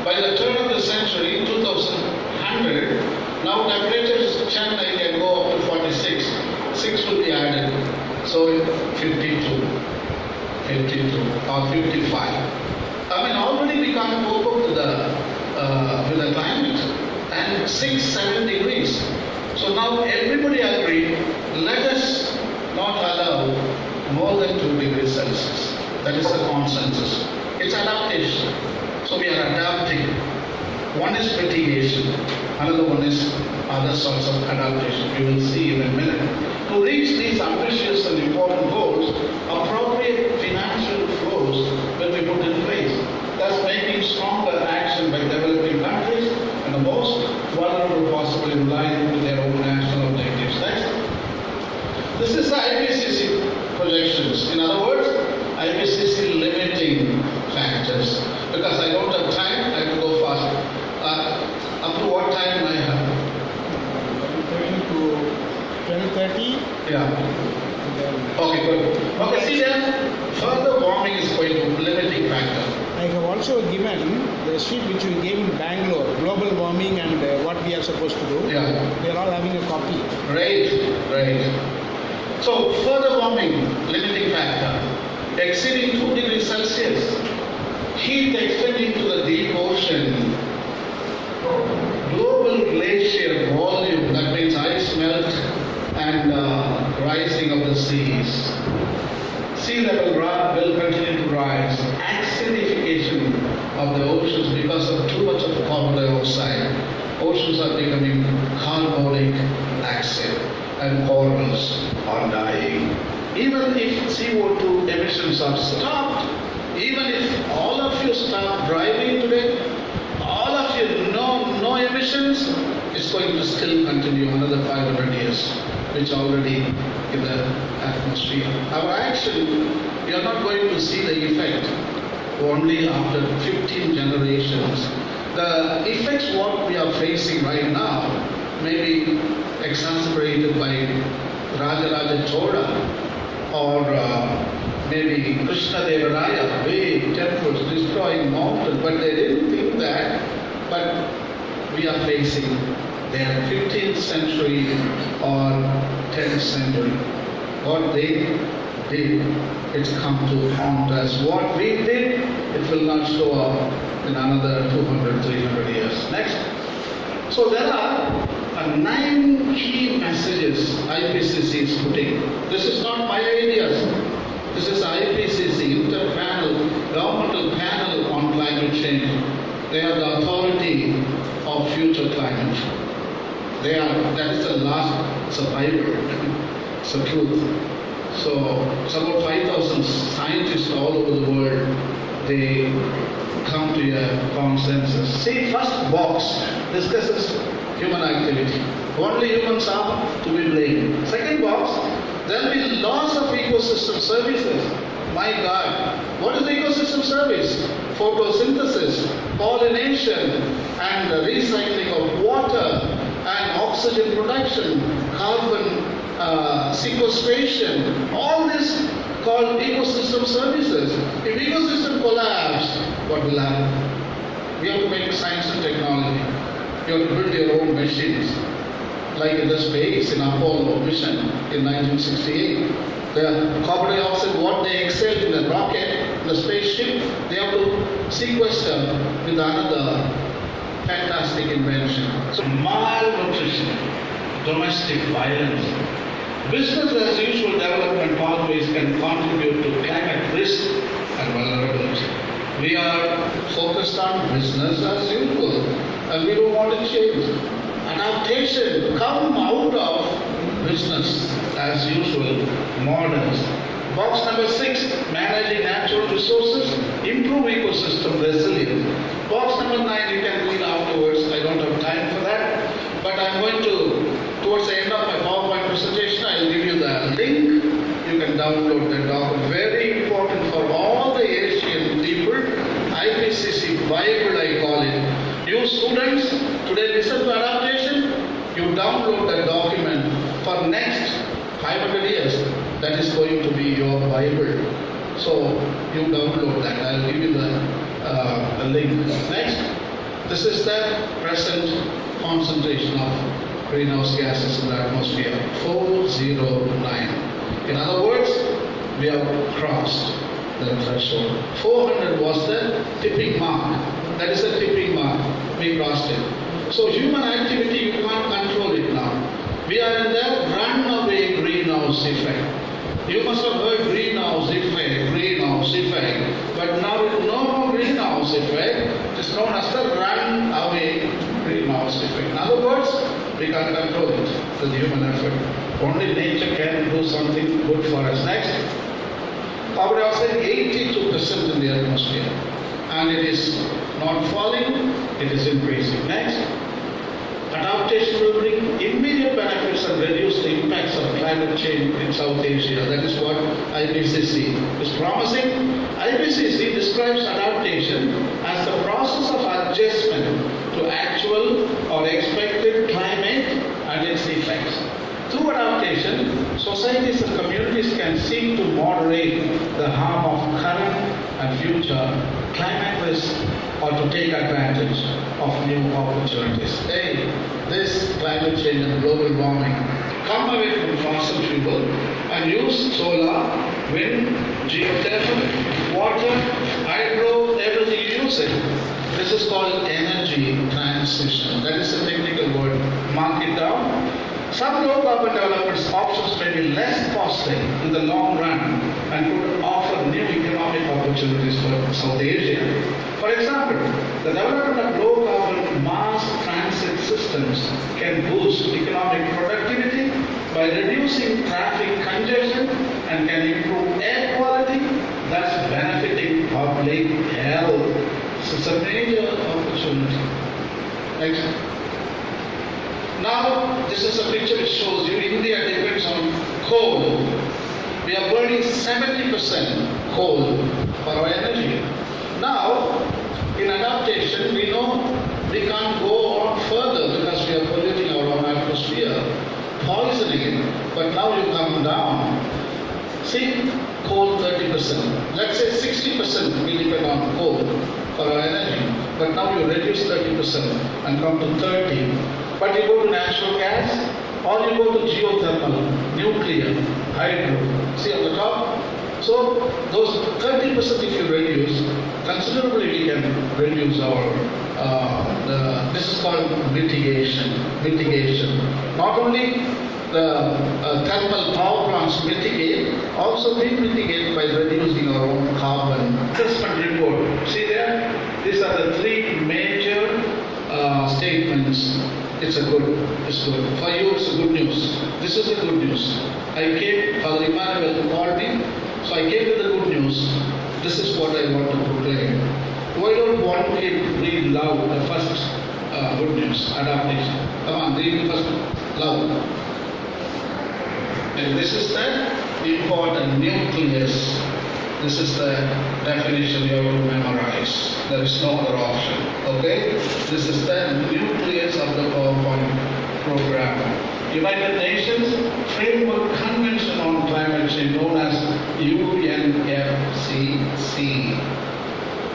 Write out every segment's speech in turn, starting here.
by the turn of the century, 2100, now temperatures in Chennai can go up to 46. 6 will be added. So 52 or 55. I mean, already we can't cope up with the climate. And 6-7 degrees. So now everybody agreed, let us not allow more than 2 degrees Celsius. That is the consensus. It's adaptation. So we are adapting. One is mitigation, another one is other sorts of adaptation. We will see in a minute. To reach these ambitious and important goals, appropriate financial flows will be put in place, thus making stronger action by developing countries and the most vulnerable possible in line with their own national objectives. Next. This is the IPCC projections. In other words, IPCC limiting factors. Because I don't have time, I have to go fast. Up to what time I have? 12:30. Yeah. Okay, good. Okay, see there, further warming is going to be limiting factor. I have also given the sheet which we gave in Bangalore, global warming and what we are supposed to do. Yeah. They are all having a copy. Right. So, further warming, limiting factor, exceeding 2 degrees Celsius, heat extending to the deep ocean, global glacier volume, that means ice melt and rising of the seas. Sea level will continue to rise. Acidification of the oceans because of too much of carbon dioxide. Oceans are becoming carbonic acid and corals are dying. Even if CO2 emissions are stopped, even if all of you start driving today, all of you no emissions, it's going to still continue another 500 years, which already in the atmosphere. Our action, we are not going to see the effect only after 15 generations. The effects what we are facing right now may be exacerbated by Rajaraja Chola or maybe Krishna Deva Raya, big temples destroying mountains, but they didn't think that. But we are facing their 15th century or 10th century. What they did, it's come to haunt us. What we did, it will not show up in another 200, 300 years. Next. So there are 9 key messages IPCC is putting. This is not my ideas. This is IPCC, Interpanel, Governmental Panel on Climate Change. They are the authority of future climate. That is the last, it's a Bible, it's a truth. So it's about 5,000 scientists all over the world, they come to a consensus. See, first box discusses human activity. Only humans are to be blamed. Second box, there will be loss of ecosystem services. My God, what is ecosystem service? Photosynthesis, pollination, and recycling of water, and oxygen production, carbon sequestration, all this called ecosystem services. If ecosystem collapse, what will happen? We have to make science and technology. You have to build your own machines. Like in the space in Apollo mission in 1968. The carbon dioxide, what they exhaled in the rocket, the spaceship, they have to sequester with another fantastic invention. So malnutrition, domestic violence, business as usual development pathways can contribute to climate risk and vulnerability. We are focused on business as usual and we don't want to change. Adaptation, come out of business as usual, moderns. Box number 6, managing natural resources, improve ecosystem resilience. Box number 9, you can read afterwards, I don't have time for that. But I'm going to, towards the end of my PowerPoint presentation, I'll give you the link. You can download the document. Very important for all the Asian people. IPCC Bible, I call it. You students, today listen to adaptation. You download the document for next 500 years. That is going to be your Bible. So you download that. I'll give you the link. Next. This is the present concentration of greenhouse gases in the atmosphere, 409. In other words, we have crossed the threshold. 400 was the tipping mark. That is the tipping mark. We crossed it. So human activity, you can't control it now. We are in the runaway greenhouse effect. You must have heard greenhouse effect, but now it's no more greenhouse effect. It is known as the runaway greenhouse effect. In other words, we can't control it with human effort. Only nature can do something good for us. Next, carbon dioxide 82% in the atmosphere, and it is not falling, it is increasing. Next, adaptation will bring immediate benefits and reduce the impacts of climate change in South Asia. That is what IPCC is promising. IPCC describes adaptation as the process of adjustment to actual or expected climate and its effects. Through adaptation, societies and communities can seek to moderate the harm of current and future climate risks or to take advantage of new opportunities. Hey, this climate change and global warming, come away from fossil fuel and use solar, wind, geothermal, water, hydro, everything you use it. This is called energy transition. That is a technical word. Mark it down. Some low carbon development options may be less costly in the long run and could offer new economic opportunities for South Asia. For example, the development of low carbon mass transit systems can boost economic productivity by reducing traffic congestion and can improve air quality, thus benefiting public health. So it's a major opportunity. Next. Now, this is a picture which shows you India depends on coal. We are burning 70% coal for our energy. Now, in adaptation, we know we can't go on further because we are polluting our own atmosphere, poisoning it. But now you come down. See, coal 30%. Let's say 60% we depend on coal for our energy. But now you reduce 30% and come to 30%. But you go to natural gas or you go to geothermal, nuclear, hydro. See on the top? So those 30% if you reduce, considerably we can reduce our, this is called mitigation. Not only the thermal power plants mitigate, also we mitigate by reducing our own carbon. Assessment report. See there? These are the three major statements. It's good. For you, it's a good news. This is the good news. I came, Father Emmanuel called me, so I came with the good news. This is what I want to proclaim. Why don't one kid read loud the first good news, adaptation? Come on, read the first loud. And this is the important nucleus. This is the definition you have to memorize. There is no other option. Okay? This is the nucleus of the PowerPoint program. United Nations Framework Convention on Climate Change, known as UNFCCC.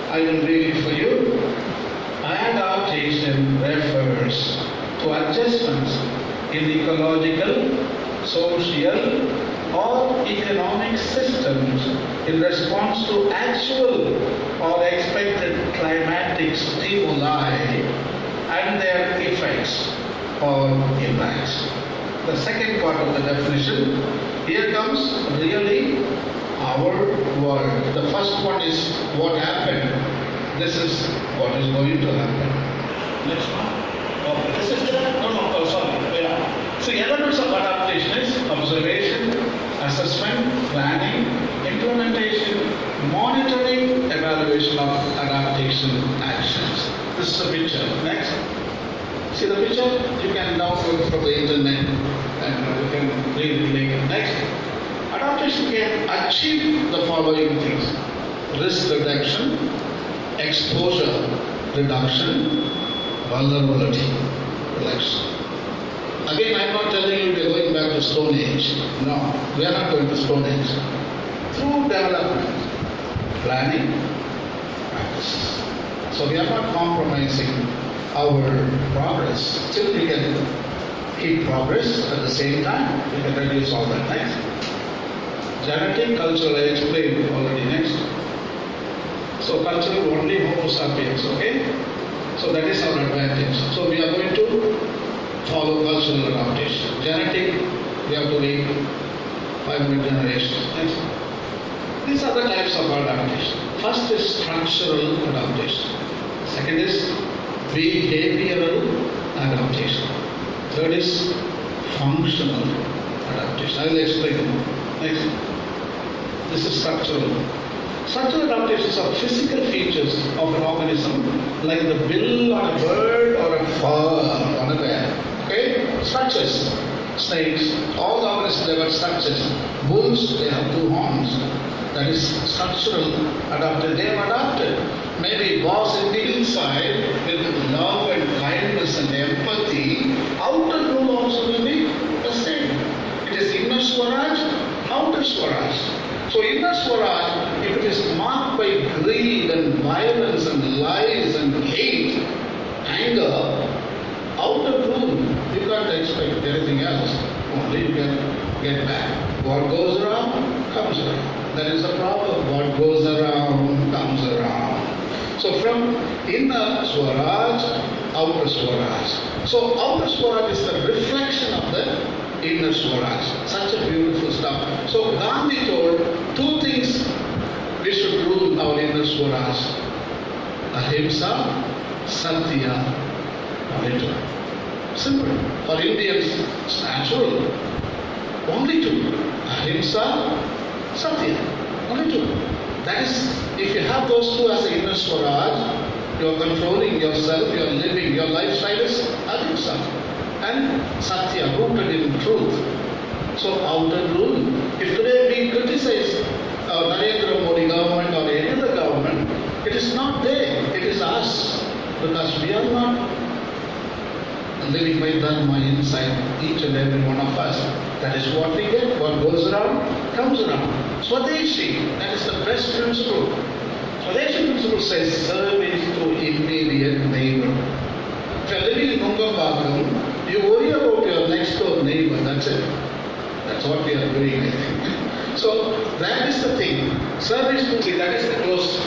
I will read it for you. Adaptation refers to adjustments in ecological, social, or economic systems in response to actual or expected climatic stimuli and their effects or impacts. The second part of the definition, here comes really our world. The first one is what happened. This is what is going to happen. Next one. Okay. This is the, sorry. Yeah. So elements of adaptation is observation, assessment, planning, implementation, monitoring, evaluation of adaptation actions. This is the picture. Next. See the picture? You can download from the internet and you can read it later. Next. Adaptation can achieve the following things: risk reduction, exposure reduction, vulnerability reduction. Again, I am not telling you we are going back to Stone Age. No, we are not going to Stone Age. Through development, planning, practice. So we are not compromising our progress. Still we can keep progress at the same time. We can reduce all that. Next. Genetic, cultural, I explained already. Next. So cultural only Homo sapiens, okay? So that is our advantage. So we are going to follow cultural adaptation. Genetic, we have to wait 500 generations. Next. These are the types of adaptation. First is structural adaptation. Second is behavioral adaptation. Third is functional adaptation. I will explain more. Next. This is structural. Structural adaptations are physical features of an organism, like the bill on a bird or a fur on a bear. Okay? Structures. Snakes, all the organisms have got structures. Bulls, they have 2 horns. That is structural adapted. They have adapted. Maybe was in the inside with love and kindness and empathy. Outer rule also will be the same. It is inner Swaraj, outer Swaraj. So inner Swaraj, if it is marked by greed and violence and lies and hate, anger, outer rule, you can't expect anything else. Only you can get back. What goes around, comes around. That is the problem. What goes around, comes around. So from inner Swaraj, outer Swaraj. So outer Swaraj is the reflection of the inner Swaraj. Such a beautiful stuff. So Gandhi told 2 things we should rule our inner Swaraj. Ahimsa, Satya, only 2. Simple. For Indians, it's natural. Only 2. Ahimsa, Satya. Only 2. That is, if you have those 2 as an inner Swaraj, you are controlling yourself, you are living, your lifestyle is Ahimsa. And Satya, rooted in truth. So outer rule. If today we criticize Narendra Modi government or any other government, it is not there, it is us. Because we are not living by dharma inside each and every one of us. That is what we get. What goes around, comes around. Swadeshi, that is the best principle. Swadeshi principle says service to immediate neighbor. If you are living in Nungambakam, you worry about your next door neighbor, that's it. That's what we are doing, I think. So that is the thing. Service to, that is the close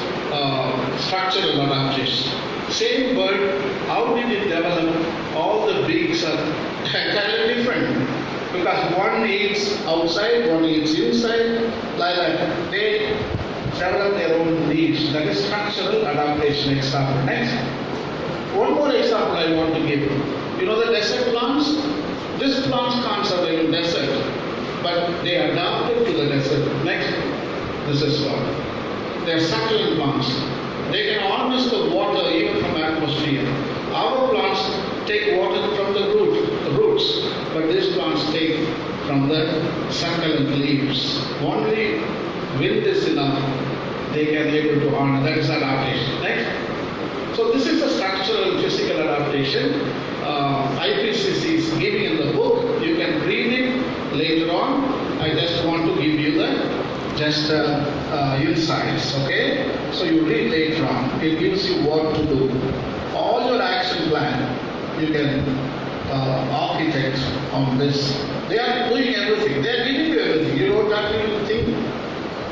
structural adaptation. Same bird, how did it develop? All the beaks are entirely different. Because one eats outside, one eats inside, like that. They develop their own needs. That is structural adaptation example. Next. One more example I want to give. You know the desert plants? These plants can't survive in desert, but they are adapted to the desert. Next. This is what. They are succulent plants. They can harness the water even from atmosphere. Our plants take water from the roots, but these plants take from the succulent leaves. Only wind is enough, they can be able to harness. That is adaptation. Next. So this is the structural physical adaptation. IPCC is giving in the book. You can read it later on. I just want to give you the insights, okay? So you read later on. It gives you what to do. All your action plan, you can architect on this. They are doing everything. They are giving you everything. You don't have to even think.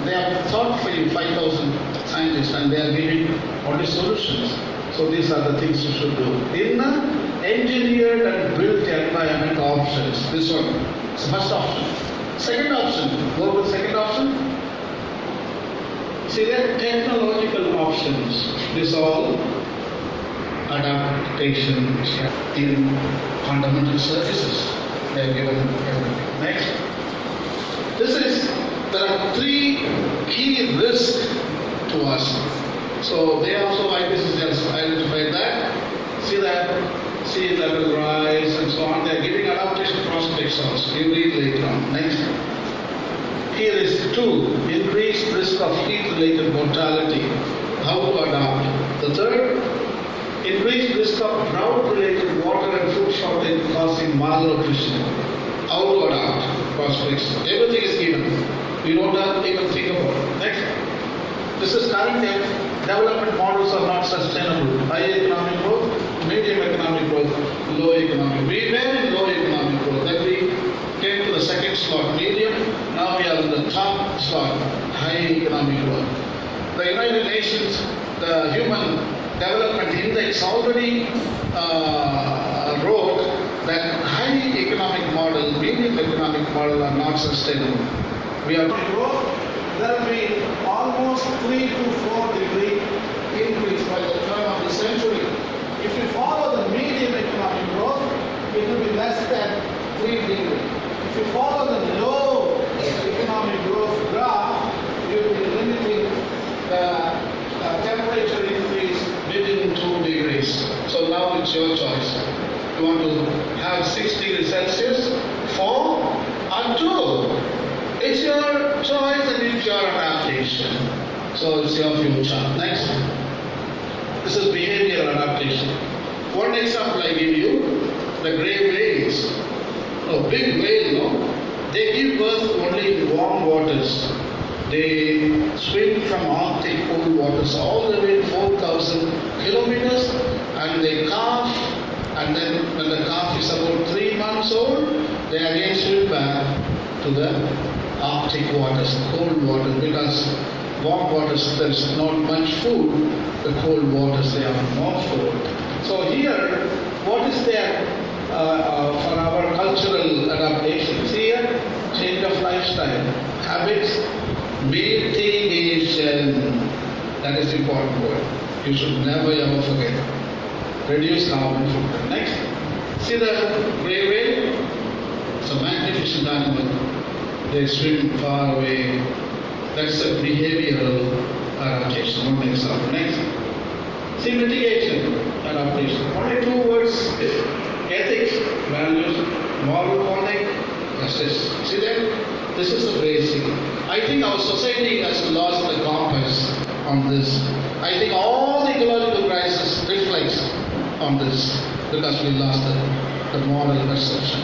They have thought for you 5,000 scientists and they are giving all the solutions. So these are the things you should do. In the engineered and built environment options, this one is the first option. Second option, go with second option. See, there are technological options. This all adaptation in fundamental services. They are given everything. Next. There are 3 key risks to us. So they also, IPCC has identified that. See that sea level rise and so on. They are giving adaptation prospects also. You read later on. Next. Here is 2, increased risk of heat-related mortality. How to adapt. The third, increased risk of drought-related water and food shortage causing malnutrition. How to adapt. Prospects. Everything is given. We don't have to even think about it. Next. This is current development models are not sustainable. High economic growth, medium economic growth, low economic. We were in low economic growth. Then we came to the second slot, medium. Now we are in the top slot, high economic growth. The United Nations, the Human Development Index already wrote that high economic model, medium economic model are not sustainable. We are going to grow. There will be almost 3 to 4 degree increase by the turn of the century. If you follow the medium economic growth, it will be less than 3 degrees. If you follow the low economic growth graph, you will be limiting the temperature increase within 2 degrees. So now it's your choice. You want to have 6 degrees Celsius, 4 or 2. It's your choice and it's your adaptation. So it's your future. Next. This is behavioral adaptation. One example I give you, the grey whales. No, big whale, no? They give birth only in warm waters. They swim from Arctic cold waters all the way 4,000 kilometers and they calf, and then when the calf is about 3 months old, they again swim back to the Arctic waters, cold water, because warm waters there is not much food, the cold waters they have more food. So here, what is there for our cultural adaptations? Here, change of lifestyle, habits, mitigation, that is the important word. You should never ever forget. Reduce carbon footprint. Next, see the grey whale? It's a magnificent animal. They swim far away. That's a behavioral adaptation. One example. Next. See mitigation adaptation. Only 2 words. Ethics, values, moral conduct, justice. See that? This is the basic. I think our society has lost the compass on this. I think all the ecological crisis reflects on this because we lost the moral perception.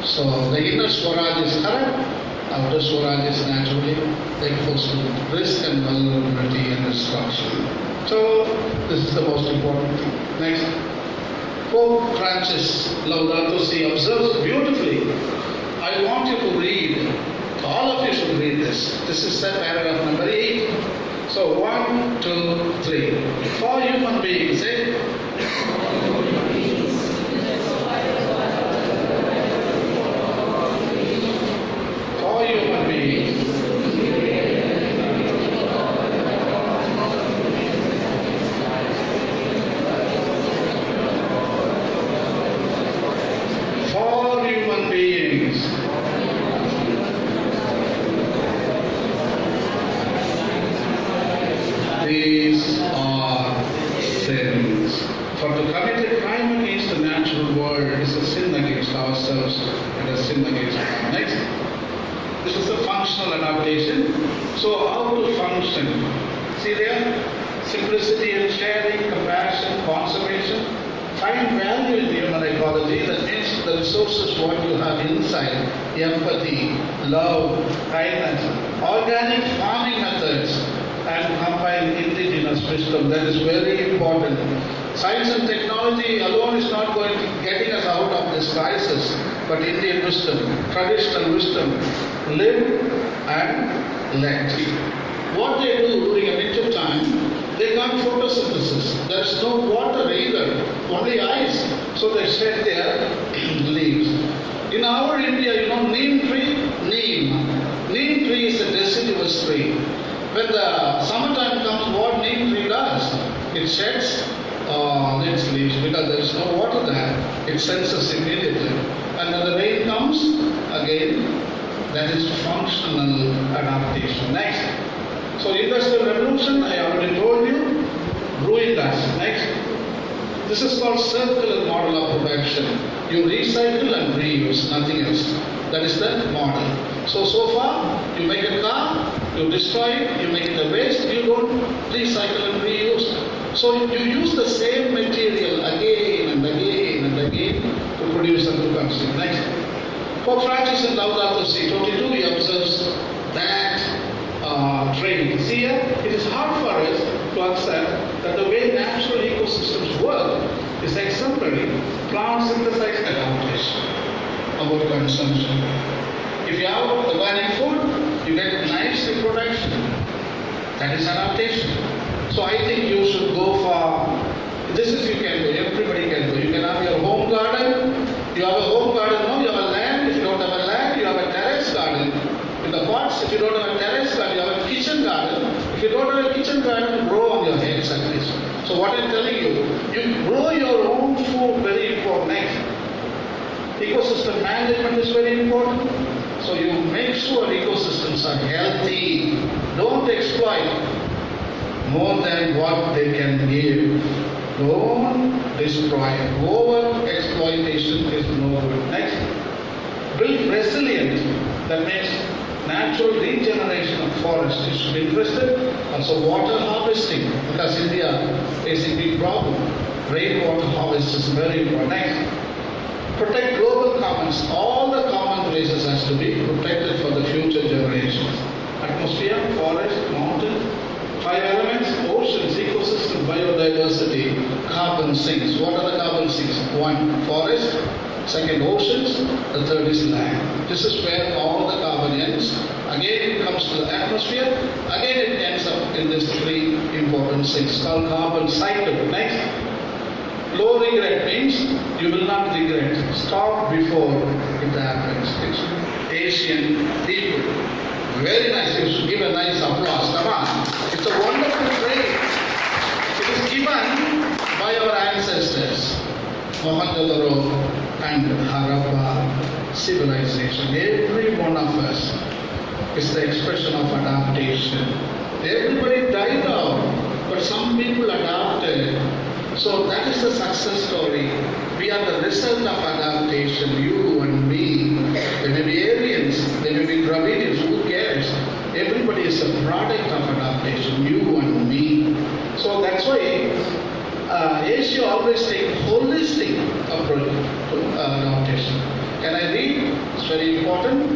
So the inner Swaraj is correct, outer Swaraj is naturally exposed to risk and vulnerability and destruction. So this is the most important thing. Next. Pope Francis Laudato Si observes beautifully. I want you to read, all of you should read this. This is the paragraph number 8. So 1, 2, 3. For human beings, human beings. For human beings. These are sins. For to commit a crime against the natural world is a sin against ourselves and a sin against God. Next. This is a functional adaptation. So how to function? See there? Simplicity and sharing, compassion, conservation. Find value in the human ecology. That means the resources what you have inside. Empathy, love, kindness. Organic farming methods and combine indigenous wisdom. That is very important. Science and technology alone is not going to getting us out of this crisis, but Indian wisdom, traditional wisdom, live and let. What they do during a winter time, they can't photosynthesis. There is no water either, only ice. So they shed their leaves. In our India, you know, neem tree, neem tree is a deciduous tree. When the summertime comes, what neem tree does? It sheds its leaves because there is no water there. It senses immediately. And when the rain comes, again, that is functional adaptation. Next. So Industrial Revolution, I already told you, ruined us. Next. This is called circular model of production. You recycle and reuse, nothing else. That is the model. So far, you make a car, you destroy it, you make it a waste, you don't recycle and reuse. So you use the same material again and again and again to produce a new concept. Next. Pope Francis in Laudato Si 22, he observes that trade. See here, it is hard for us to is exemplary. Plant synthesized adaptation about consumption. If you have organic food, you get nice reproduction. That is adaptation. So I think you should go for, this is you can do, everybody can do. You can have your home garden. You have a home garden, no? You have a land. If you don't have a land, you have a terrace garden. In the pots, if you don't have a terrace garden, you have a kitchen garden. If you don't have a kitchen garden, grow on your heads at least. So what I'm telling you, you grow your own food, very important. Next, ecosystem management is very important. So you make sure ecosystems are healthy. Don't exploit more than what they can give. Don't destroy. Over exploitation is no good. Next, build resilient. That means natural regeneration of forests. You should be interested. Also water harvesting, because India is a big problem. Rainwater harvest is very important. Next, protect global commons. All the common places has to be protected for the future generations. Atmosphere, forest, mountain, 5 elements, oceans, ecosystem, biodiversity, carbon sinks. What are the carbon sinks? 1, forest. Second, oceans. The third is land. This is where all the carbon ends. Again, it comes to the atmosphere. Again, it ends up in these 3 important sinks called carbon cycle. Next, low regret means you will not regret. Stop before it happens. It's Asian people. Very nice. You should give a nice applause. Come on. It's a wonderful trait. It is given by our ancestors. Mohenjo-daro and Harappa civilization. Every one of us is the expression of adaptation. Everybody died out, but some people adapted. So that is the success story. We are the result of adaptation, you and me. They may be aliens, they may be Dravidians, who cares? Everybody is a product of adaptation, you and me. So that's why Asia always take holistic approach to adaptation. Can I read? It's very important.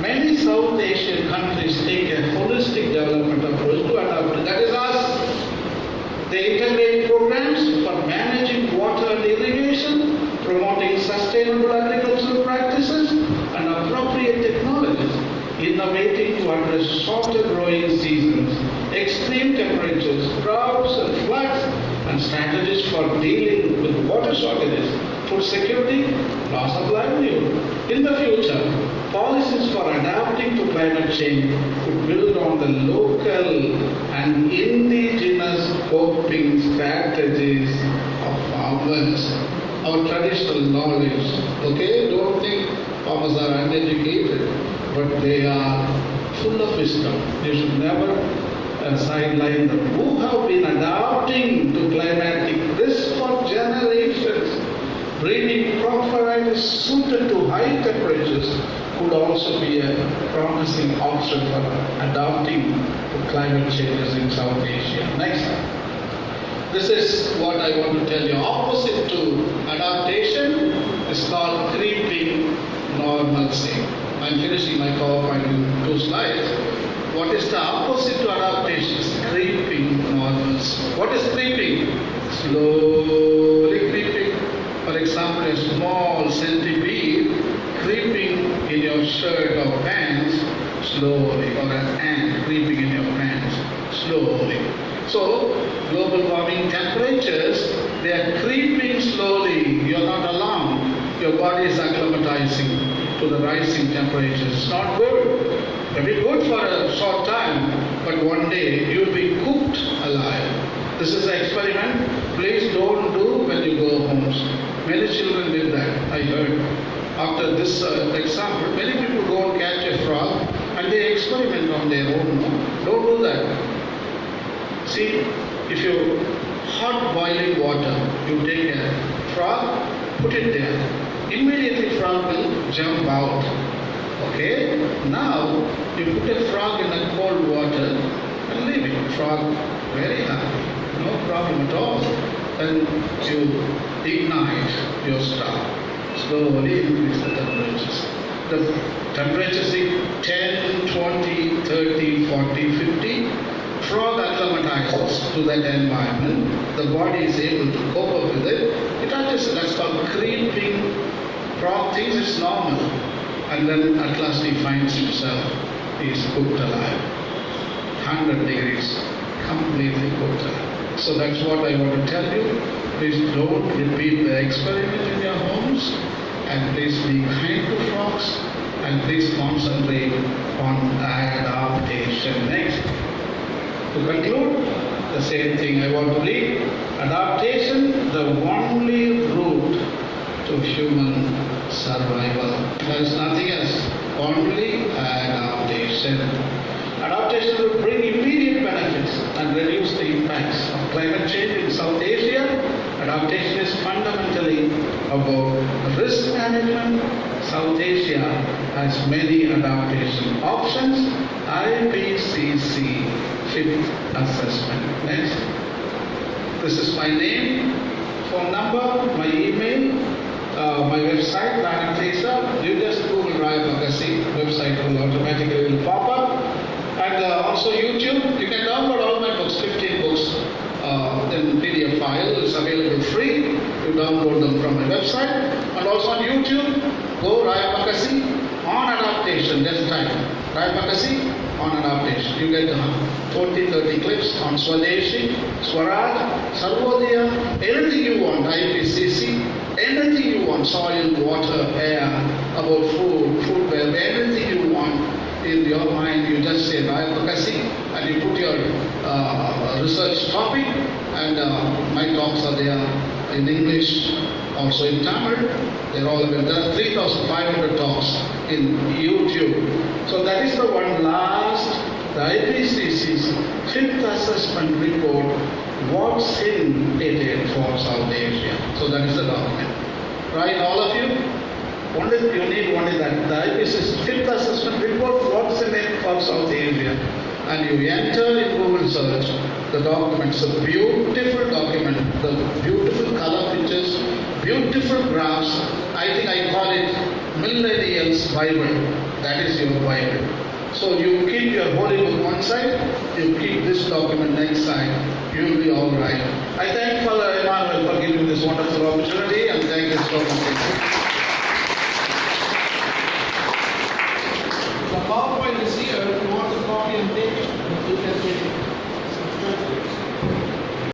Many South Asian countries take a holistic development approach to adaptation. That is us. They integrate programs for managing water and irrigation, promoting sustainable agricultural practices and appropriate technologies, innovating to address shorter growing seasons, extreme temperatures, droughts and floods, and strategies for dealing with water shortages, food security, loss of livelihood. In the future, policies for adapting to climate change could build on the local and indigenous coping strategies of farmers, our traditional knowledge. Okay, don't think farmers are uneducated, but they are full of wisdom. You should never sideline them. Who have been adapting to climatic risk for generations. Breeding crop varieties suited to high temperatures could also be a promising option for adapting to climate changes in South Asia. Next. This is what I want to tell you. Opposite to adaptation is called creeping normalcy. I'm finishing my PowerPoint in 2 slides. What is the opposite to adaptation? Creeping normalcy. What is creeping? Slowly creeping. For example, a small centipede creeping in your shirt or pants slowly, or an ant creeping in your pants slowly. So, global warming temperatures, they are creeping slowly. You are not alarmed. Your body is acclimatizing to the rising temperatures. It's not good. It will be good for a short time, but one day you will be cooked alive. This is an experiment. Please don't do when you go homes. Many children did that, I heard. After this example, many people go and catch a frog and they experiment on their own. No? Don't do that. See, if you hot boiling water, you take a frog, put it there. Immediately frog will jump out. Okay? Now, you put a frog in a cold water and leave it. Frog very happy. No problem at all. Then you ignite your stove. Slowly increase the temperatures. The temperatures is 10, 20, 30, 40, 50. Frog acclimatizes to that environment. The body is able to cope up with it. creeping frog thinks it's normal, and then at last he finds himself, he is cooked alive. 100 degrees, completely cooked alive. So that's what I want to tell you. Please don't repeat the experiment in your homes, and please be kind to frogs, and please concentrate on adaptation. Next, to conclude, the same thing I want to read. Adaptation, the only route to human survival. There is nothing else, only adaptation. Adaptation will bring immediate benefits and reduce the impacts of climate change in South Asia. Adaptation is fundamentally about risk management. South Asia has many adaptation options. IPCC fifth assessment. Next. This is my name, phone number, my email, my website, Planet Lisa. You just Google Rayappa website, will automatically pop up. And also YouTube, you can download all my books, 15 books in PDF file. It's available free. You download them from my website. And also on YouTube, go Rayappa on adaptation. Just type Rayappa on adaptation. You get 20-30 clips on Swadeshi, Swaraj, Sarvodaya, anything you want, IPCC, anything you want, soil, water, air, about food web, anything you want. In your mind, you just say Rayappa and you put your research topic, and my talks are there in English, also in Tamil. They're all available. There are 3,500 talks in YouTube. So that is the one last, the IPCC's fifth assessment report, what's in it for South Asia. So that is the document. Right, all of you? You need only that. The IPCC's fifth assessment report, what's in it for South Asia. And you enter in Google search, the document. It's a beautiful document, the beautiful color pictures, beautiful graphs. I think I call it Millennials Bible. That is your Bible. So you keep your holy book one side, you keep this document next side, you'll be all right. I thank Father Emmanuel for giving this wonderful opportunity, and thank you so much.